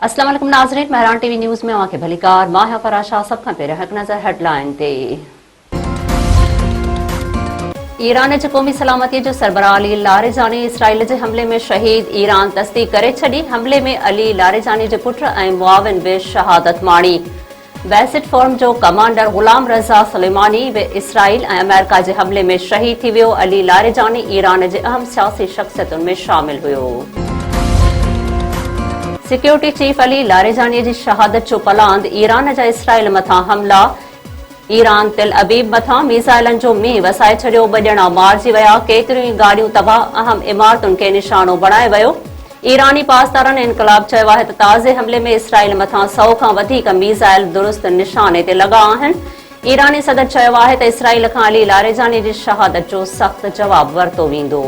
अस्सलाम वालेकुम नाज़रीन, महरान टीवी न्यूज़ में आके भलीकार मां है फराशा सब खां पहिरियों हिकु नज़र हेडलाइन ते। ईरान जे क़ौमी सलामती जो सरबराह अली लारेजानी इसराइल जे हमले में शहीद। ईरान तस्दीक करे छॾी, हमले में अली लारेजानी जे पुट ऐं मुआविन बि शहादत माणी। बैसिट फॉर्म जो कमांडर गुलाम रज़ा सुलेमानी बि इसराइल ऐं अमेरिका जे हमले में शहीद थी वियो। अली लारेजानी ईरान जे अहम सियासी शख्सियतुनि में शामिल हुयो। सिक्योरिटी चीफ अली लारेजानी जी शहादत जो पलांद। ईरान जा इसराइल मथां हमला। ईरान तिल अबीब मथां मिसाइलन जो मींहुं वसाए छॾियो। 2 ॼणा मारिजी विया, केतिरियूं ई गाॾियूं तबाह, अहम इमारतुनि खे निशानो बणाए वियो। ईरानी पासदारनि इनकलाब चयो आहे त ताज़े हमले में इसराइल मथां 100 खां वधीक मिसाइल दुरुस्त निशाने ते लॻा आहिनि। ईरानी सदर चयो आहे त इसराइल खां अली लारेजानी जी शहादत जो सख़्तु जवाबु वरितो वेंदो।